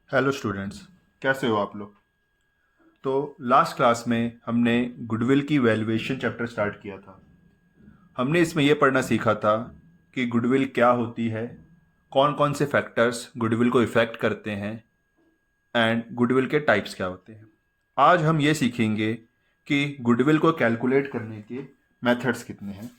Hello students, कैसे हो आप लोग। तो लास्ट क्लास में हमने गुडविल की वैल्यूएशन चैप्टर स्टार्ट किया था। हमने इसमें यह पढ़ना सीखा था कि गुडविल क्या होती है, कौन कौन से फैक्टर्स गुडविल को इफ़ेक्ट करते हैं एंड गुडविल के टाइप्स क्या होते हैं। आज हम ये सीखेंगे कि गुडविल को कैलकुलेट करने के मेथड्स कितने हैं।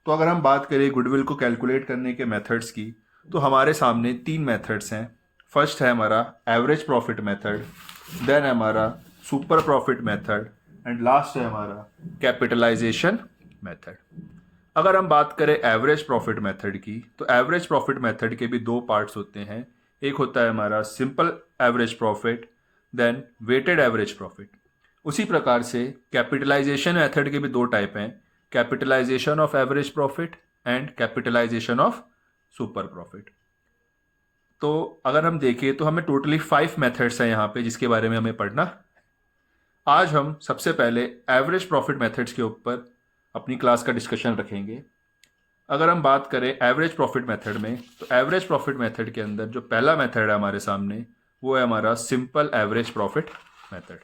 तो अगर हम बात करें गुडविल को कैलकुलेट करने के मेथड्स की, तो हमारे सामने तीन मेथड्स हैं। फर्स्ट है हमारा एवरेज प्रॉफिट मेथड, देन है हमारा super profit method and last है हमारा कैपिटलाइजेशन मेथड। अगर हम बात करें एवरेज प्रॉफिट मेथड की, तो एवरेज प्रॉफिट मेथड के भी दो पार्ट्स होते हैं। एक होता है हमारा simple average profit, then weighted average profit. उसी प्रकार से कैपिटलाइजेशन मेथड के भी दो टाइप हैं, capitalization of average profit and capitalization of super profit. तो अगर हम देखें तो हमें टोटली 5 मेथड्स हैं यहाँ पे जिसके बारे में हमें पढ़ना। आज हम सबसे पहले एवरेज प्रॉफिट मेथड्स के ऊपर अपनी क्लास का डिस्कशन रखेंगे। अगर हम बात करें एवरेज प्रॉफिट मेथड में, तो एवरेज प्रॉफिट मेथड के अंदर जो पहला मेथड है हमारे सामने, वो है हमारा सिंपल एवरेज प्रॉफिट मेथड।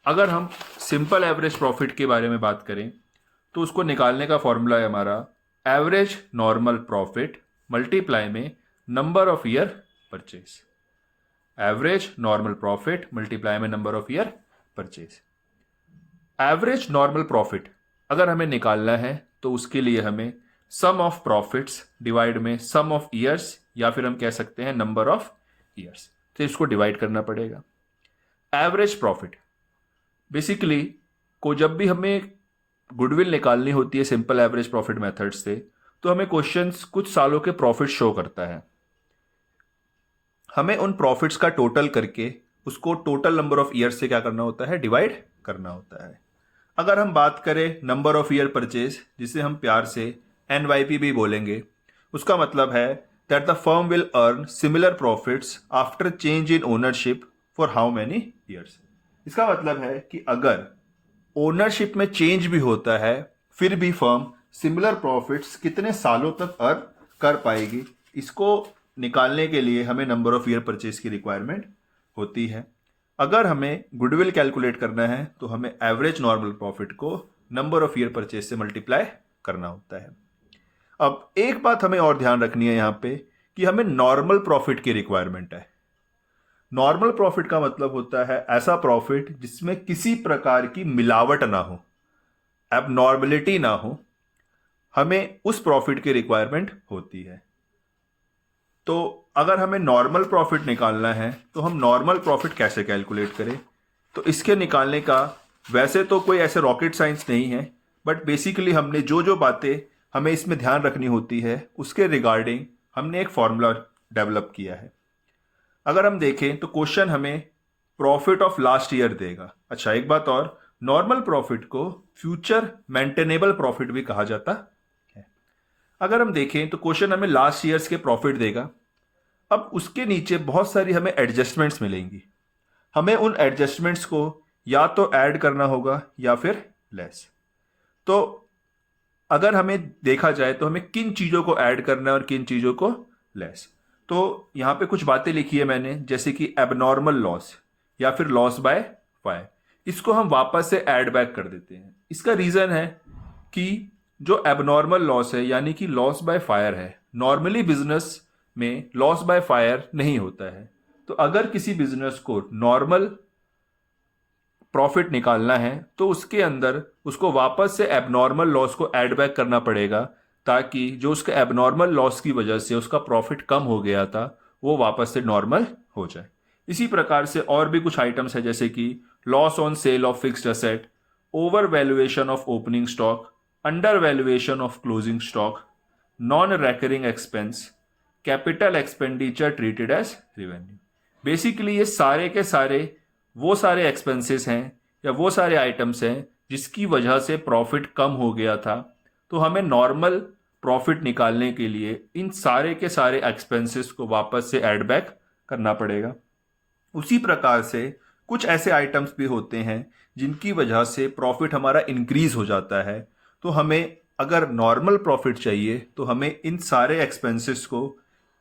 अगर हम सिंपल एवरेज प्रॉफिट के बारे में बात करें, तो उसको निकालने का फॉर्मूला है हमारा एवरेज नॉर्मल प्रॉफिट मल्टीप्लाई में number of year purchase. Average normal profit multiply में number of year purchase. Average normal profit अगर हमें निकालना है तो उसके लिए हमें सम ऑफ प्रॉफिट्स डिवाइड में सम ऑफ ईयर्स, या फिर हम कह सकते हैं नंबर ऑफ ईयर्स, तो इसको डिवाइड करना पड़ेगा। एवरेज प्रॉफिट बेसिकली को जब भी हमें गुडविल निकालनी होती है सिंपल एवरेज प्रॉफिट मेथड से, तो हमें क्वेश्चंस कुछ सालों के प्रॉफिट शो करता है। हमें उन प्रॉफिट्स का टोटल करके उसको टोटल नंबर ऑफ ईयर से क्या करना होता है, डिवाइड करना होता है। अगर हम बात करें नंबर ऑफ ईयर परचेज, जिसे हम प्यार से NYP भी बोलेंगे, उसका मतलब है that the firm will earn similar profits after change in ownership for how many years. इसका मतलब है कि अगर ओनरशिप में चेंज भी होता है, फिर भी फर्म सिमिलर प्रॉफिट्स कितने सालों तक अर्न कर पाएगी, इसको निकालने के लिए हमें नंबर ऑफ ईयर परचेज की रिक्वायरमेंट होती है। अगर हमें गुडविल कैलकुलेट करना है तो हमें एवरेज नॉर्मल प्रॉफिट को नंबर ऑफ ईयर परचेज से मल्टीप्लाई करना होता है। अब एक बात हमें और ध्यान रखनी है यहाँ पे कि हमें नॉर्मल प्रॉफिट की रिक्वायरमेंट है। नॉर्मल प्रॉफिट का मतलब होता है ऐसा प्रॉफिट जिसमें किसी प्रकार की मिलावट ना हो, एबनॉर्मलिटी ना हो, हमें उस प्रॉफिट की रिक्वायरमेंट होती है। तो अगर हमें नॉर्मल प्रॉफिट निकालना है तो हम नॉर्मल प्रॉफिट कैसे कैलकुलेट करें, तो इसके निकालने का वैसे तो कोई ऐसे रॉकेट साइंस नहीं है, बट बेसिकली हमने जो जो बातें हमें इसमें ध्यान रखनी होती है उसके रिगार्डिंग हमने एक फॉर्मूला डेवलप किया है। अगर हम देखें तो क्वेश्चन हमें प्रॉफिट ऑफ लास्ट ईयर देगा। अच्छा, एक बात और, नॉर्मल प्रॉफिट को फ्यूचर मेंटेनेबल प्रॉफिट भी कहा जाता है। अगर हम देखें तो क्वेश्चन हमें लास्ट ईयर्स के प्रॉफिट देगा। अब उसके नीचे बहुत सारी हमें एडजस्टमेंट्स मिलेंगी। हमें उन एडजस्टमेंट्स को या तो ऐड करना होगा या फिर लेस। तो अगर हमें देखा जाए तो हमें किन चीज़ों को ऐड करना है और किन चीज़ों को लेस। तो यहाँ पे कुछ बातें लिखी है मैंने, जैसे कि एबनॉर्मल लॉस या फिर लॉस बाय फायर, इसको हम वापस से ऐड बैक कर देते हैं। इसका रीज़न है कि जो एबनॉर्मल लॉस है यानी कि लॉस बाय फायर है, नॉर्मली बिजनेस में लॉस बाय फायर नहीं होता है। तो अगर किसी बिजनेस को नॉर्मल प्रॉफिट निकालना है तो उसके अंदर उसको वापस से एबनॉर्मल लॉस को ऐड बैक करना पड़ेगा, ताकि जो उसके एबनॉर्मल लॉस की वजह से उसका प्रॉफिट कम हो गया था वो वापस से नॉर्मल हो जाए। इसी प्रकार से और भी कुछ आइटम्स है, जैसे कि loss on sale of fixed asset, over valuation of opening stock, under valuation of closing stock, non recurring expense, capital expenditure treated as revenue. Basically ये सारे के सारे वो सारे एक्सपेंसेस हैं या वो सारे आइटम्स हैं जिसकी वजह से प्रॉफिट कम हो गया था। तो हमें नॉर्मल प्रॉफिट निकालने के लिए इन सारे के सारे एक्सपेंसेस को वापस से ऐड बैक करना पड़ेगा। उसी प्रकार से कुछ ऐसे आइटम्स भी होते हैं जिनकी वजह से प्रॉफिट हमारा इंक्रीज हो जाता है। तो हमें अगर नॉर्मल प्रॉफिट चाहिए तो हमें इन सारे एक्सपेंसेस को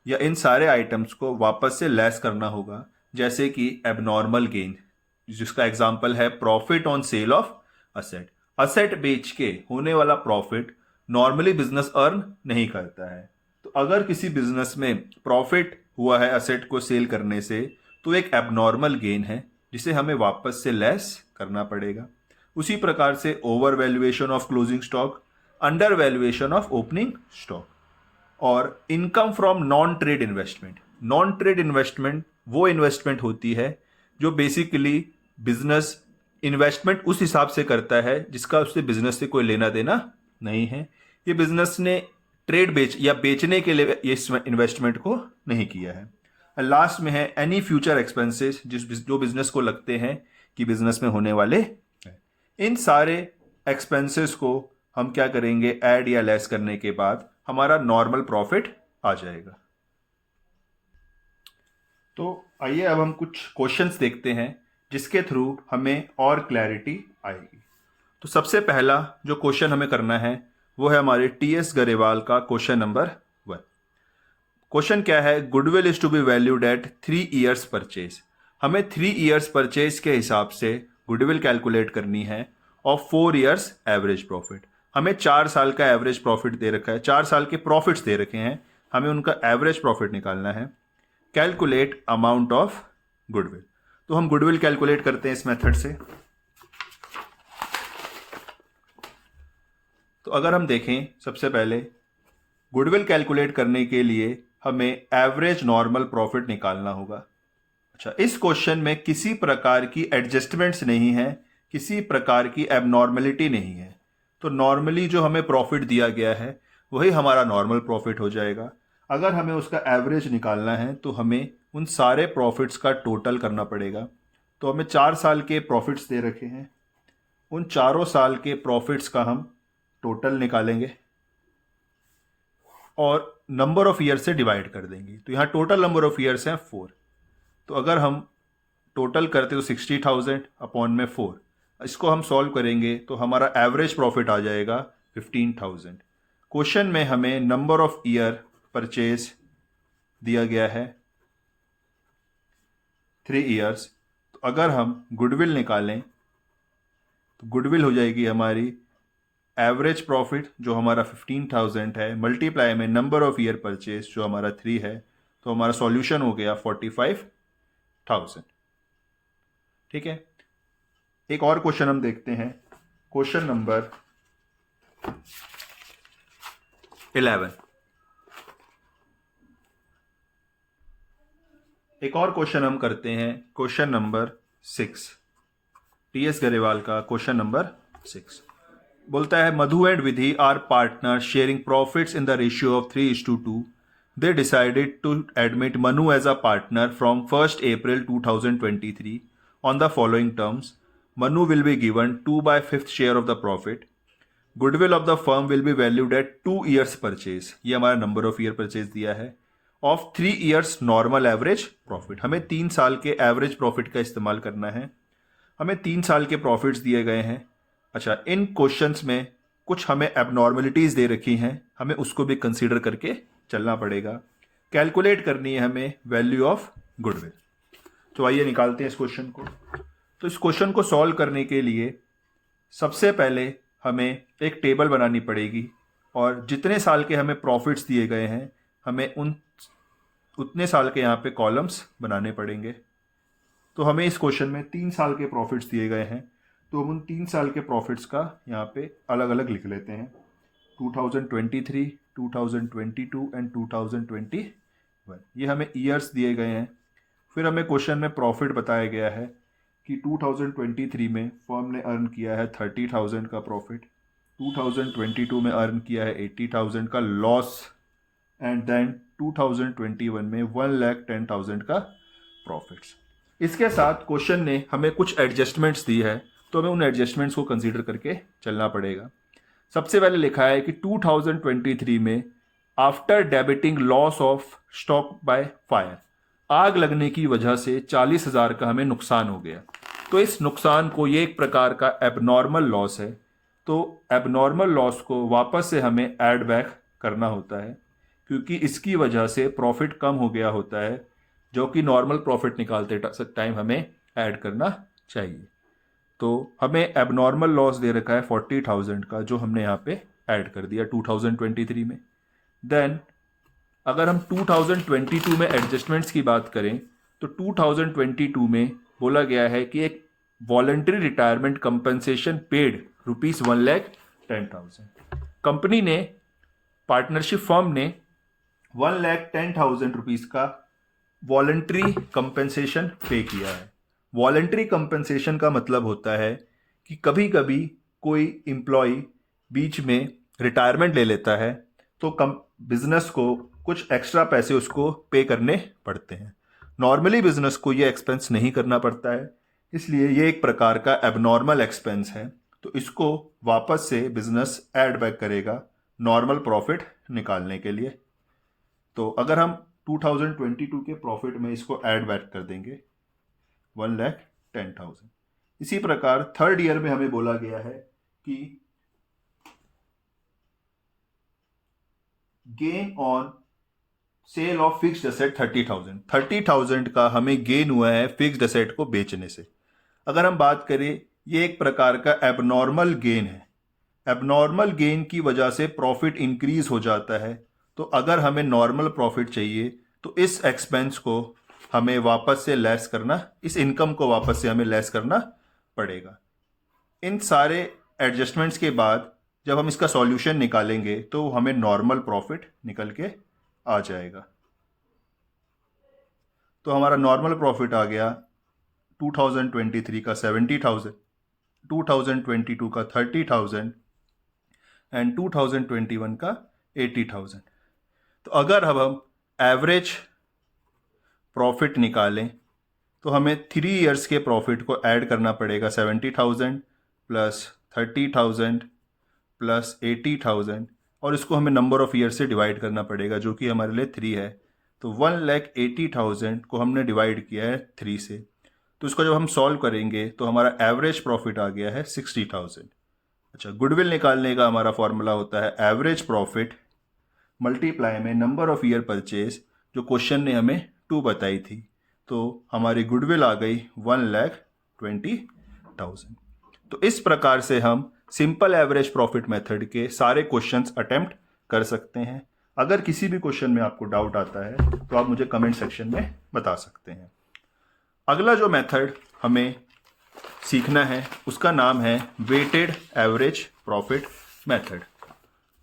या इन सारे आइटम्स को वापस से लेस करना होगा, जैसे कि एबनॉर्मल गेन, जिसका एग्जांपल है profit on sale of asset. Asset बेच के होने वाला प्रॉफिट नॉर्मली बिजनेस अर्न नहीं करता है। तो अगर किसी बिजनेस में प्रॉफिट हुआ है असेट को सेल करने से, तो एक एबनॉर्मल गेन है जिसे हमें वापस से लेस करना पड़ेगा। उसी प्रकार से over valuation of closing stock, under valuation of opening stock, और income from non trade investment. Non trade investment वो इन्वेस्टमेंट होती है जो बेसिकली बिजनेस इन्वेस्टमेंट उस हिसाब से करता है जिसका उससे बिजनेस से कोई लेना देना नहीं है। ये बिजनेस ने ट्रेड बेचने के लिए ये इन्वेस्टमेंट को नहीं किया है। लास्ट में है एनी फ्यूचर एक्सपेंसेस, जो बिजनेस को लगते हैं कि बिजनेस में होने वाले हैं। इन सारे एक्सपेंसेस को हम क्या करेंगे, ऐड या लेस करने के बाद हमारा नॉर्मल प्रॉफिट आ जाएगा। तो आइए अब हम कुछ क्वेश्चंस देखते हैं जिसके थ्रू हमें और क्लैरिटी आएगी। तो सबसे पहला जो क्वेश्चन हमें करना है वो है हमारे टीएस गरेवाल का क्वेश्चन नंबर 1। क्वेश्चन क्या है, goodwill is to be valued at 3 years purchase. हमें 3 ईयर्स परचेज के हिसाब से गुडविल कैलकुलेट करनी है और 4 ईयर्स एवरेज प्रॉफिट। हमें 4 साल का एवरेज प्रॉफिट दे रखा है, 4 साल के प्रॉफिट्स दे रखे हैं, हमें उनका एवरेज प्रॉफिट निकालना है। Calculate amount of goodwill. तो हम गुडविल कैलकुलेट करते हैं इस मेथड से। तो अगर हम देखें, सबसे पहले गुडविल कैलकुलेट करने के लिए हमें एवरेज नॉर्मल प्रॉफिट निकालना होगा। अच्छा, इस क्वेश्चन में किसी प्रकार की एडजस्टमेंट्स नहीं है, किसी प्रकार की एबनॉर्मलिटी नहीं है। तो नॉर्मली जो हमें प्रॉफिट दिया गया है वही हमारा नॉर्मल प्रॉफिट हो जाएगा। अगर हमें उसका एवरेज निकालना है तो हमें उन सारे प्रॉफिट्स का टोटल करना पड़ेगा। तो हमें 4 साल के प्रॉफिट्स दे रखे हैं, उन चारों साल के प्रॉफिट्स का हम टोटल निकालेंगे और नंबर ऑफ ईयर से डिवाइड कर देंगे। तो यहाँ टोटल नंबर ऑफ ईयर्स हैं 4। तो अगर हम टोटल करते तो 60,000 अपॉन में 4, इसको हम सॉल्व करेंगे तो हमारा एवरेज प्रॉफिट आ जाएगा 15,000। क्वेश्चन में हमें नंबर ऑफ ईयर परचेज दिया गया है 3 ईयर्स। तो अगर हम गुडविल निकालें तो गुडविल हो जाएगी हमारी एवरेज प्रॉफिट जो हमारा 15,000 है, मल्टीप्लाई में नंबर ऑफ ईयर परचेज जो हमारा 3 है, तो हमारा सॉल्यूशन हो गया 45,000। ठीक है, एक और क्वेश्चन हम देखते हैं, क्वेश्चन नंबर 11। एक और क्वेश्चन हम करते हैं, क्वेश्चन नंबर 6, टीएस गरेवाल का क्वेश्चन नंबर 6। बोलता है Madhu and Vidhi are partner sharing profits in the ratio of 3:2। They decided to admit Manu as a partner from 1st April 2023 on the following terms. Manu will be given 2/5 share of the profit. Goodwill of the firm will be valued at 2 years purchase. ये हमारा number of year purchase दिया है। Of 3 years normal average profit, हमें 3 साल के average profit का इस्तेमाल करना है। हमें 3 साल के प्रॉफिट्स दिए गए हैं। अच्छा, इन क्वेश्चंस में कुछ हमें एबनॉर्मलिटीज़ दे रखी हैं, हमें उसको भी कंसीडर करके चलना पड़ेगा। कैलकुलेट करनी है हमें वैल्यू ऑफ गुडविल। तो आइए निकालते हैं इस क्वेश्चन को। तो इस क्वेश्चन को सॉल्व करने के लिए सबसे पहले हमें एक टेबल बनानी पड़ेगी और जितने साल के हमें प्रॉफिट्स दिए गए हैं हमें उतने साल के यहाँ पे कॉलम्स बनाने पड़ेंगे। तो हमें इस क्वेश्चन में 3 साल के प्रॉफिट्स दिए गए हैं, तो हम उन 3 साल के प्रॉफिट्स का यहाँ पे अलग अलग लिख लेते हैं। 2023, 2022 एंड 2021, ये हमें ईयर्स दिए गए हैं। फिर हमें क्वेश्चन में प्रॉफिट बताया गया है कि 2023 में फर्म ने अर्न किया है 30,000 का प्रॉफिट, 2022 में अर्न किया है 80,000 का लॉस, एंड देन 2021 में 1,10,000 का प्रॉफिट्स। इसके साथ क्वेश्चन ने हमें कुछ एडजस्टमेंट्स दी है, तो हमें उन एडजस्टमेंट्स को कंसीडर करके चलना पड़ेगा। सबसे पहले लिखा है कि 2023 में after debiting loss of stock by fire, आग लगने की वजह से 40,000 का हमें नुकसान हो गया। तो इस नुकसान को, ये एक प्रकार का एबनॉर्मल लॉस है, तो एबनॉर्मल लॉस को वापस से हमें ऐड बैक करना होता है। क्योंकि इसकी वजह से प्रॉफिट कम हो गया होता है, जो कि नॉर्मल प्रॉफिट निकालते टाइम हमें ऐड करना चाहिए। तो हमें एबनॉर्मल लॉस दे रखा है 40,000 का, जो हमने यहाँ पे ऐड कर दिया 2023 में। देन अगर हम 2022 में एडजस्टमेंट्स की बात करें तो 2022 में बोला गया है कि एक voluntary retirement compensation paid ₹1,10,000। Company ने, पार्टनरशिप फर्म ने ₹1,10,000 का वॉलंटरी कंपनसेशन पे किया है। वॉलंटरी कंपनसेशन का मतलब होता है कि कभी कभी कोई एम्प्लॉय बीच में रिटायरमेंट ले लेता है तो बिजनेस को कुछ एक्स्ट्रा पैसे उसको पे करने पड़ते हैं। नॉर्मली बिजनेस को ये एक्सपेंस नहीं करना पड़ता है, इसलिए ये एक प्रकार का एबनॉर्मल एक्सपेंस है। तो इसको वापस से बिजनेस ऐड बैक करेगा नॉर्मल प्रॉफिट निकालने के लिए। तो अगर हम 2022 के प्रॉफिट में इसको ऐड बैक कर देंगे 1,10,000। इसी प्रकार थर्ड ईयर में हमें बोला गया है कि gain on sale of fixed asset 30,000 का हमें गेन हुआ है फिक्स्ड एसेट को बेचने से। अगर हम बात करें, ये एक प्रकार का एबनॉर्मल गेन है। एबनॉर्मल गेन की वजह से प्रॉफिट इंक्रीज हो जाता है। तो अगर हमें नॉर्मल प्रॉफिट चाहिए तो इस एक्सपेंस को हमें वापस से लेस करना, इस इनकम को वापस से हमें लेस करना पड़ेगा। इन सारे एडजस्टमेंट्स के बाद जब हम इसका सॉल्यूशन निकालेंगे तो हमें नॉर्मल प्रॉफिट निकल के आ जाएगा। तो हमारा नॉर्मल प्रॉफिट आ गया 2023 का 70,000, 2022 का 30,000 एंड 2021 का 80,000। तो अगर अब हम एवरेज प्रॉफिट निकालें तो हमें 3 इयर्स के प्रॉफिट को ऐड करना पड़ेगा 70,000 प्लस 30,000 प्लस 80,000, और इसको हमें नंबर ऑफ ईयर से डिवाइड करना पड़ेगा, जो कि हमारे लिए 3 है। तो 1,80,000 को हमने डिवाइड किया है 3 से। तो इसको जब हम सॉल्व करेंगे तो हमारा एवरेज प्रॉफिट आ गया है 60,000। अच्छा, गुडविल निकालने का हमारा फॉर्मूला होता है एवरेज प्रॉफिट मल्टीप्लाई में नंबर ऑफ ईयर परचेज, जो क्वेश्चन ने हमें 2 बताई थी। तो हमारी गुडविल आ गई 1,20,000। तो इस प्रकार से हम सिंपल एवरेज प्रॉफिट मेथड के सारे क्वेश्चंस अटेम्प्ट कर सकते हैं। अगर किसी भी क्वेश्चन में आपको डाउट आता है तो आप मुझे कमेंट सेक्शन में बता सकते हैं। अगला जो मेथड हमें सीखना है उसका नाम है वेटेड एवरेज प्रॉफिट मेथड।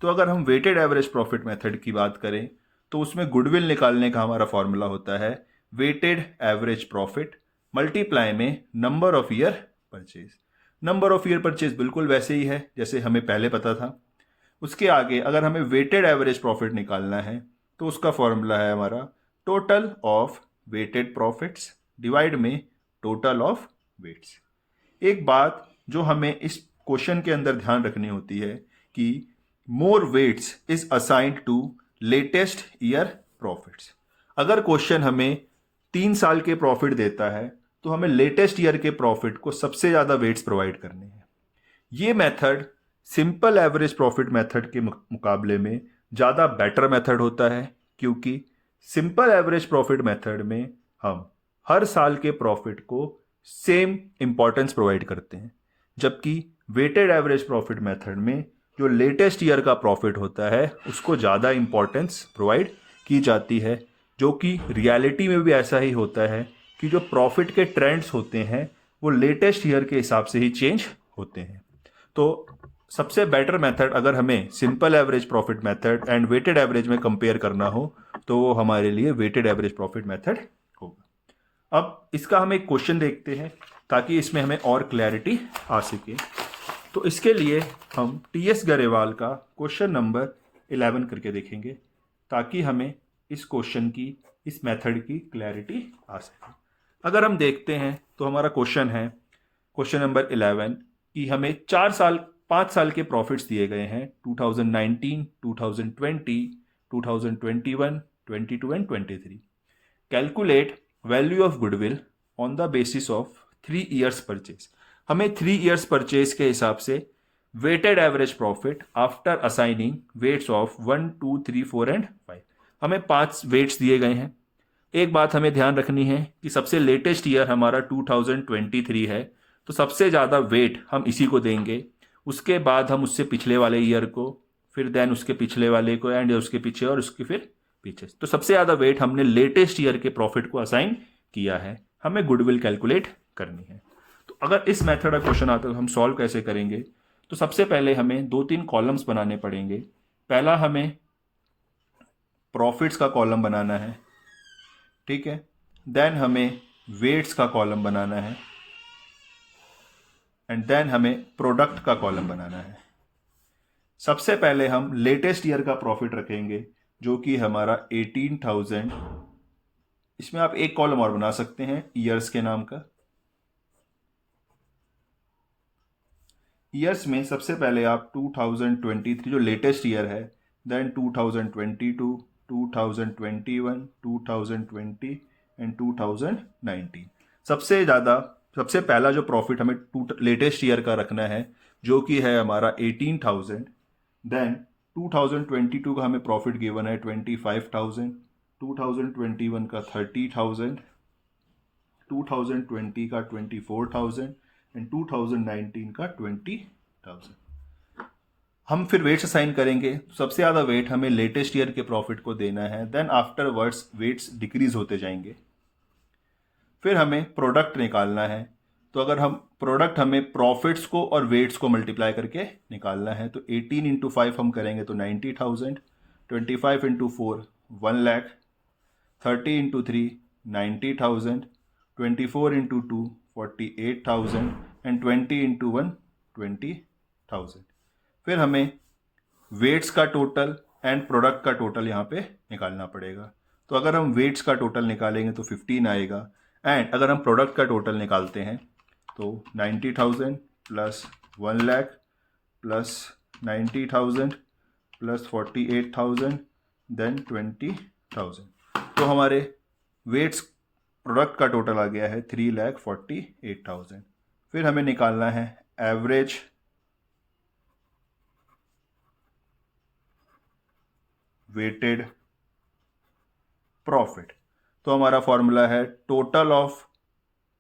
तो अगर हम वेटेड एवरेज प्रॉफिट मेथड की बात करें तो उसमें गुडविल निकालने का हमारा फॉर्मूला होता है वेटेड एवरेज प्रॉफिट मल्टीप्लाई में number of year purchase. Number of year purchase बिल्कुल वैसे ही है जैसे हमें पहले पता था। उसके आगे अगर हमें वेटेड एवरेज प्रॉफिट निकालना है तो उसका फॉर्मूला है हमारा total of weighted profits divide में टोटल ऑफ वेट्स। एक बात जो हमें इस क्वेश्चन के अंदर ध्यान रखनी होती है कि more weights is assigned to latest year profits. अगर क्वेश्चन हमें 3 साल के प्रॉफिट देता है तो हमें लेटेस्ट ईयर के प्रॉफिट को सबसे ज़्यादा वेट्स प्रोवाइड करने हैं। ये method simple average profit method के मुकाबले में ज़्यादा बेटर मेथड होता है, क्योंकि सिंपल एवरेज प्रॉफिट मेथड में हम हर साल के प्रॉफिट को सेम इंपॉर्टेंस प्रोवाइड करते हैं, जबकि वेटेड एवरेज प्रॉफिट मेथड में जो लेटेस्ट ईयर का प्रॉफिट होता है उसको ज़्यादा इंपॉर्टेंस प्रोवाइड की जाती है, जो कि रियलिटी में भी ऐसा ही होता है कि जो प्रॉफिट के ट्रेंड्स होते हैं वो लेटेस्ट ईयर के हिसाब से ही चेंज होते हैं। तो सबसे बेटर मेथड अगर हमें simple average profit method and weighted average में कंपेयर करना हो तो वो हमारे लिए वेटेड एवरेज प्रॉफिट मेथड होगा। अब इसका हम एक क्वेश्चन देखते हैं ताकि इसमें हमें और क्लैरिटी आ सके। तो इसके लिए हम टीएस गरेवाल का क्वेश्चन नंबर 11 करके देखेंगे ताकि हमें इस क्वेश्चन की, इस मेथड की क्लैरिटी आ सके। अगर हम देखते हैं तो हमारा क्वेश्चन है क्वेश्चन नंबर 11 कि हमें 5 साल के प्रॉफिट्स दिए गए हैं 2019, 2020, 2021, 22 and 23। Calculate value of goodwill on the basis of 3 years purchase. हमें 3 इयर्स परचेज के हिसाब से weighted average profit after assigning weights of 1, 2, 3, 4 and 5। हमें 5 वेट्स दिए गए हैं। एक बात हमें ध्यान रखनी है कि सबसे लेटेस्ट ईयर हमारा 2023 है, तो सबसे ज़्यादा वेट हम इसी को देंगे। उसके बाद हम उससे पिछले वाले ईयर को, फिर देन उसके पिछले वाले को, एंड उसके पीछे, और उसके फिर पीछे। तो सबसे ज़्यादा वेट हमने लेटेस्ट ईयर के प्रॉफिट को असाइन किया है। हमें गुडविल कैलकुलेट करनी है। तो अगर इस मेथड का क्वेश्चन आता है तो हम सॉल्व कैसे करेंगे? तो सबसे पहले हमें 2-3 कॉलम्स बनाने पड़ेंगे। पहला हमें प्रॉफिट्स का कॉलम बनाना है, ठीक है। देन हमें वेट्स का कॉलम बनाना है, एंड देन हमें प्रोडक्ट का कॉलम बनाना है। सबसे पहले हम लेटेस्ट ईयर का प्रॉफिट रखेंगे, जो कि हमारा 18,000। इसमें आप एक कॉलम और बना सकते हैं ईयर्स के नाम का। ईयर्स में सबसे पहले आप 2023 जो लेटेस्ट ईयर है, देन 2022, 2021, 2020 एंड 2019। सबसे पहला जो प्रॉफिट हमें लेटेस्ट ईयर का रखना है, जो कि है हमारा 18,000। देन 2022 का हमें प्रॉफिट गिवन है 25,000, 2021 का 30,000, 2020 का 24,000 एंड 2019 का 20,000। हम फिर वेट्स असाइन करेंगे। सबसे ज़्यादा वेट हमें लेटेस्ट ईयर के प्रॉफिट को देना है। देन आफ्टरवर्ड्स वेट्स डिक्रीज होते जाएंगे। फिर हमें प्रोडक्ट निकालना है। तो अगर हम प्रोडक्ट हमें प्रॉफिट्स को और वेट्स को मल्टीप्लाई करके निकालना है, तो 18 इंटू 5 हम करेंगे तो 90,000, 25 into 4 1 lakh, 30 into 3 90,000, 24 into 2 48,000 and 20 into 1 20,000। फिर हमें वेट्स का टोटल एंड प्रोडक्ट का टोटल यहाँ पे निकालना पड़ेगा। तो अगर हम वेट्स का टोटल निकालेंगे तो 15 आएगा, एंड अगर हम प्रोडक्ट का टोटल निकालते हैं तो 90,000 plus 1 lakh plus 90,000 plus 48,000 then 20,000। तो हमारे वेट्स प्रोडक्ट का टोटल आ गया है 3,48,000। फिर हमें निकालना है एवरेज वेटेड प्रॉफिट। तो हमारा फॉर्मूला है total of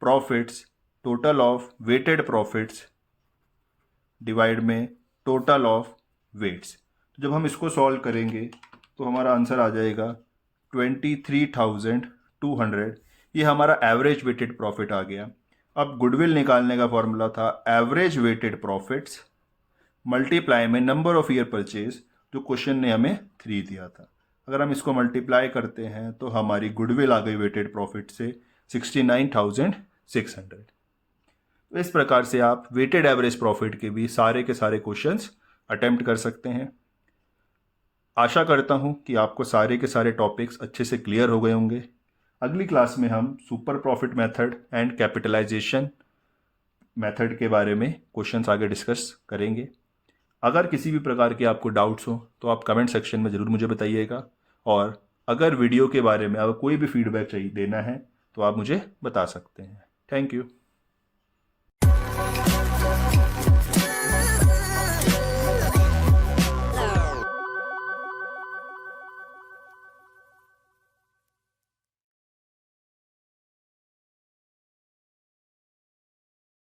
profits, total of weighted profits divide में टोटल ऑफ वेट्स। तो जब हम इसको सॉल्व करेंगे तो हमारा आंसर आ जाएगा 23,200। ये हमारा एवरेज वेटेड प्रॉफिट आ गया। अब गुडविल निकालने का फॉर्मूला था एवरेज वेटेड प्रॉफिट्स मल्टीप्लाई में नंबर ऑफ ईयर परचेज, जो क्वेश्चन ने हमें 3 दिया था। अगर हम इसको मल्टीप्लाई करते हैं तो हमारी गुडविल आ गई वेटेड प्रॉफिट से 69,600। तो इस प्रकार से आप वेटेड एवरेज प्रॉफिट के भी सारे के सारे क्वेश्चंस अटेम्प्ट कर सकते हैं। आशा करता हूं कि आपको सारे के सारे टॉपिक्स अच्छे से क्लियर हो गए होंगे। अगली क्लास में हम super profit method and capitalization method के बारे में क्वेश्चंस आगे डिस्कस करेंगे। अगर किसी भी प्रकार के आपको डाउट्स हो तो आप कमेंट सेक्शन में ज़रूर मुझे बताइएगा, और अगर वीडियो के बारे में अगर कोई भी फीडबैक चाहिए देना है तो आप मुझे बता सकते हैं। Thank you.